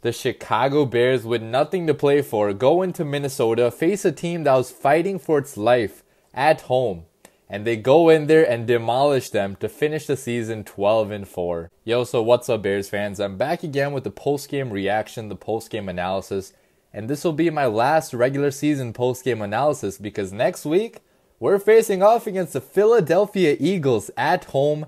The Chicago Bears, with nothing to play for, go into Minnesota, face a team that was fighting for its life at home. And they go in there and demolish them to finish the season 12-4. Yo, so what's up, Bears fans? I'm back again with the post-game reaction, the post-game analysis. And this will be my last regular season post-game analysis because next week, we're facing off against the Philadelphia Eagles at home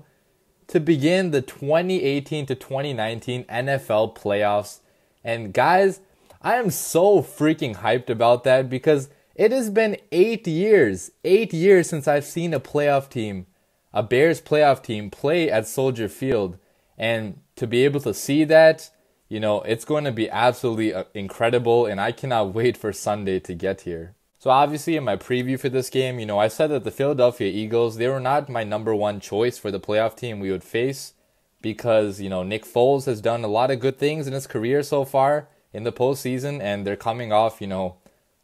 to begin the 2018 to 2019 NFL playoffs. And guys, I am so freaking hyped about that because it has been 8 years since I've seen a playoff team, a Bears playoff team, play at Soldier Field. And to be able to see that, you know, it's going to be absolutely incredible, and I cannot wait for Sunday to get here. So obviously in my preview for this game, you know, I said that the Philadelphia Eagles, they were not my number one choice for the playoff team we would face because, you know, Nick Foles has done a lot of good things in his career so far in the postseason, and they're coming off, you know,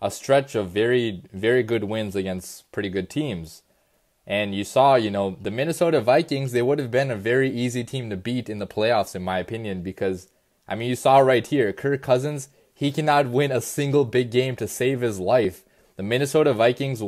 a stretch of very, very good wins against pretty good teams. And you saw, you know, the Minnesota Vikings, they would have been a very easy team to beat in the playoffs, in my opinion, because, I mean, you saw right here, Kirk Cousins, he cannot win a single big game to save his life. The Minnesota Vikings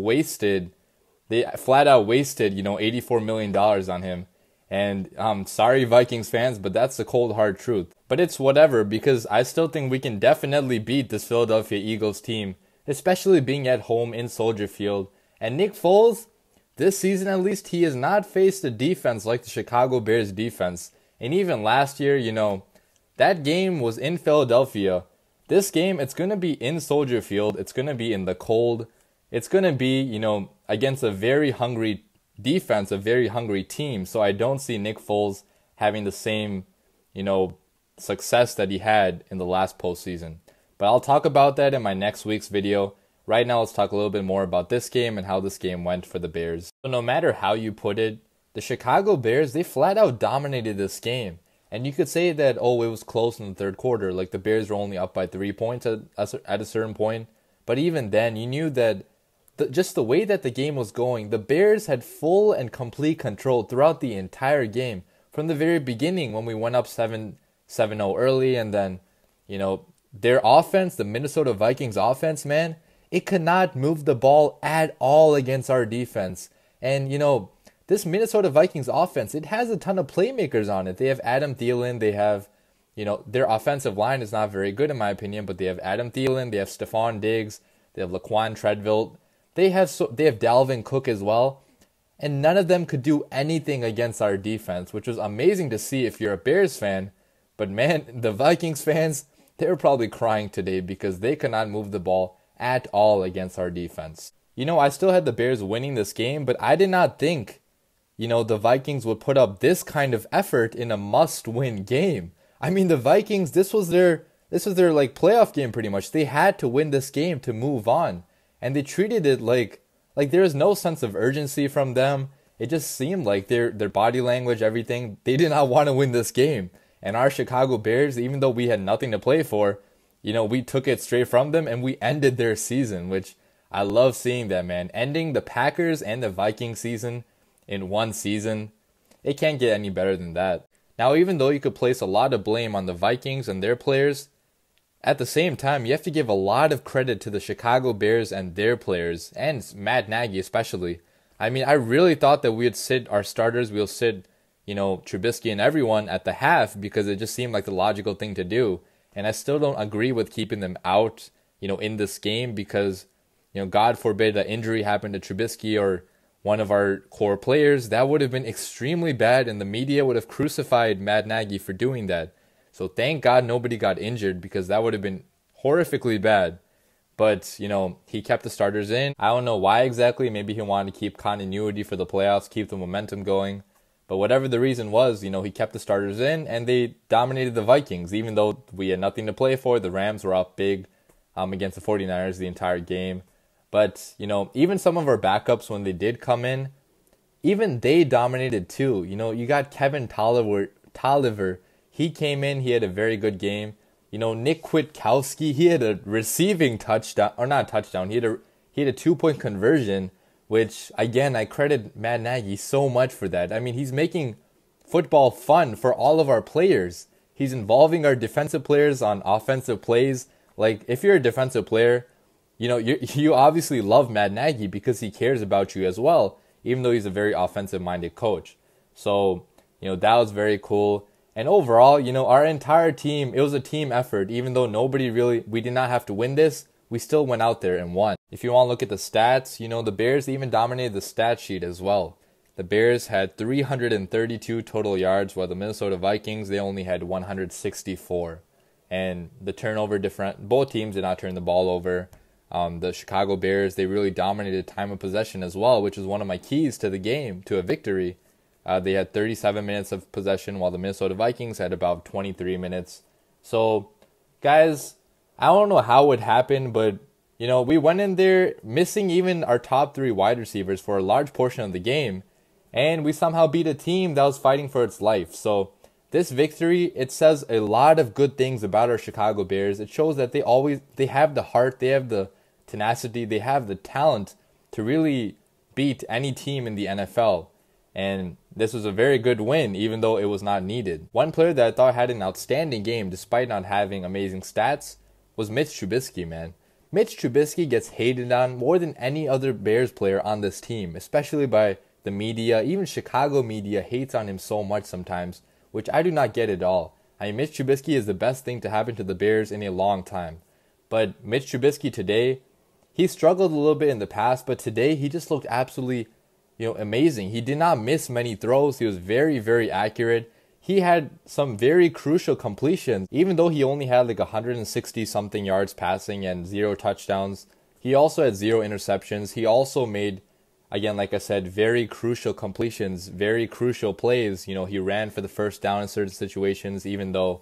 they flat out wasted, you know, $84 million on him. And sorry, Vikings fans, but that's the cold, hard truth. But it's whatever, because I still think we can definitely beat this Philadelphia Eagles team, especially being at home in Soldier Field. And Nick Foles, this season at least, he has not faced a defense like the Chicago Bears defense. And even last year, you know, that game was in Philadelphia. This game, it's going to be in Soldier Field. It's going to be in the cold. It's going to be, you know, against a very hungry defense, a very hungry team. So I don't see Nick Foles having the same, you know, success that he had in the last postseason. But I'll talk about that in my next week's video. Right now, let's talk a little bit more about this game and how this game went for the Bears. So no matter how you put it, the Chicago Bears, they flat out dominated this game. And you could say that, oh, it was close in the third quarter. Like the Bears were only up by 3 points at a certain point. But even then, you knew that just the way that the game was going, the Bears had full and complete control throughout the entire game. From the very beginning when we went up 7-0 early, and then, you know, their offense, the Minnesota Vikings offense, man, it could not move the ball at all against our defense. And, you know, this Minnesota Vikings offense, it has a ton of playmakers on it. They have Adam Thielen. They have, you know, their offensive line is not very good in my opinion, but they have Adam Thielen. They have Stephon Diggs. They have Laquan Treadwell. They have Dalvin Cook as well. And none of them could do anything against our defense, which was amazing to see if you're a Bears fan. But man, the Vikings fans, they were probably crying today because they could not move the ball at all against our defense. You know, I still had the Bears winning this game, but I did not think, you know, the Vikings would put up this kind of effort in a must-win game. I mean, the Vikings, this was their like playoff game pretty much. They had to win this game to move on, and they treated it like there was no sense of urgency from them. It just seemed like their body language, everything, they did not want to win this game. And our Chicago Bears, even though we had nothing to play for, you know, we took it straight from them and we ended their season, which I love seeing that, man. Ending the Packers and the Vikings season in one season, it can't get any better than that. Now, even though you could place a lot of blame on the Vikings and their players, at the same time, you have to give a lot of credit to the Chicago Bears and their players, and Matt Nagy especially. I mean, I really thought that we would sit our starters, we'll sit, you know, Trubisky and everyone at the half because it just seemed like the logical thing to do. And I still don't agree with keeping them out, you know, in this game because, you know, God forbid an injury happened to Trubisky or one of our core players. That would have been extremely bad, and the media would have crucified Matt Nagy for doing that. So thank God nobody got injured because that would have been horrifically bad. But, you know, he kept the starters in. I don't know why exactly. Maybe he wanted to keep continuity for the playoffs, keep the momentum going. But whatever the reason was, you know, he kept the starters in and they dominated the Vikings. Even though we had nothing to play for, the Rams were up big against the 49ers the entire game. But, you know, even some of our backups, when they did come in, even they dominated too. You know, you got Kevin Tolliver. He came in, he had a very good game. You know, Nick Kwiatkowski, he had a receiving touchdown, or not touchdown, he had a 2-point conversion, which, again, I credit Matt Nagy so much for that. I mean, he's making football fun for all of our players. He's involving our defensive players on offensive plays. Like, if you're a defensive player, you obviously love Matt Nagy because he cares about you as well, even though he's a very offensive-minded coach. So, that was very cool. And overall, our entire team, it was a team effort. Even though we did not have to win this, we still went out there and won. If you want to look at the stats, the Bears even dominated the stat sheet as well. The Bears had 332 total yards, while the Minnesota Vikings, they only had 164. And the turnover different, both teams did not turn the ball over. The Chicago Bears, they really dominated time of possession as well, which is one of my keys to the game, to a victory. They had 37 minutes of possession, while the Minnesota Vikings had about 23 minutes. So, guys, I don't know how it happened, but, we went in there missing even our top 3 wide receivers for a large portion of the game, and we somehow beat a team that was fighting for its life. So, this victory, it says a lot of good things about our Chicago Bears. It shows that they have the heart, they have the tenacity, they have the talent to really beat any team in the NFL. And this was a very good win, even though it was not needed. One player that I thought had an outstanding game, despite not having amazing stats, was Mitch Trubisky, man. Mitch Trubisky gets hated on more than any other Bears player on this team, especially by the media. Even Chicago media hates on him so much sometimes, which I do not get at all. I mean, Mitch Trubisky is the best thing to happen to the Bears in a long time. But Mitch Trubisky today, he struggled a little bit in the past, but today he just looked absolutely, amazing. He did not miss many throws. He was very, very accurate. He had some very crucial completions. Even though he only had like 160 something yards passing and 0 touchdowns, he also had 0 interceptions. He also made, again, like I said, very crucial completions, very crucial plays. He ran for the first down in certain situations, even though,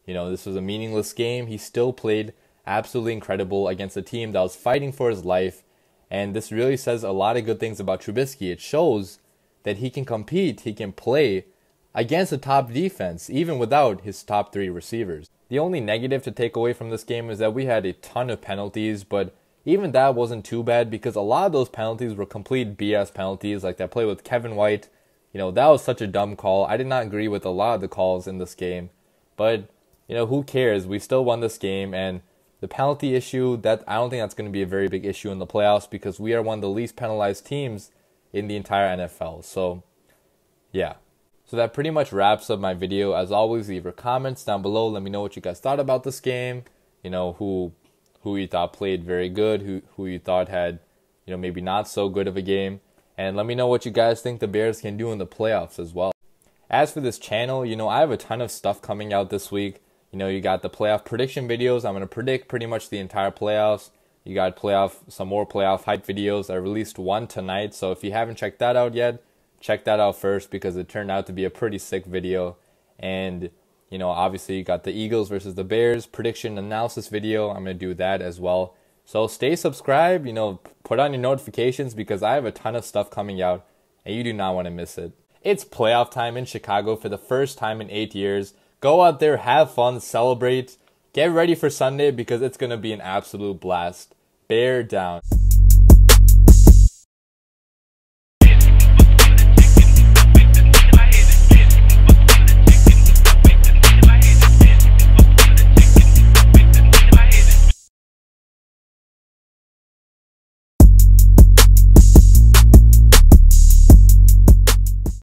this was a meaningless game. He still played absolutely incredible against a team that was fighting for his life. And this really says a lot of good things about Trubisky. It shows that he can compete, he can play against a top defense, even without his top 3 receivers. The only negative to take away from this game is that we had a ton of penalties, but even that wasn't too bad because a lot of those penalties were complete BS penalties, like that play with Kevin White. That was such a dumb call. I did not agree with a lot of the calls in this game, but, who cares? We still won this game, and the penalty issue, I don't think that's going to be a very big issue in the playoffs because we are one of the least penalized teams in the entire NFL. So, yeah. So that pretty much wraps up my video. As always, leave your comments down below. Let me know what you guys thought about this game. Who you thought played very good, who you thought had, maybe not so good of a game. And let me know what you guys think the Bears can do in the playoffs as well. As for this channel, I have a ton of stuff coming out this week. You got the playoff prediction videos. I'm going to predict pretty much the entire playoffs. You got some more playoff hype videos. I released one tonight, so if you haven't checked that out yet, check that out first because it turned out to be a pretty sick video. And, obviously you got the Eagles versus the Bears prediction analysis video. I'm going to do that as well. So stay subscribed, put on your notifications because I have a ton of stuff coming out and you do not want to miss it. It's playoff time in Chicago for the first time in 8 years. Go out there, have fun, celebrate. Get ready for Sunday because it's going to be an absolute blast. Bear down.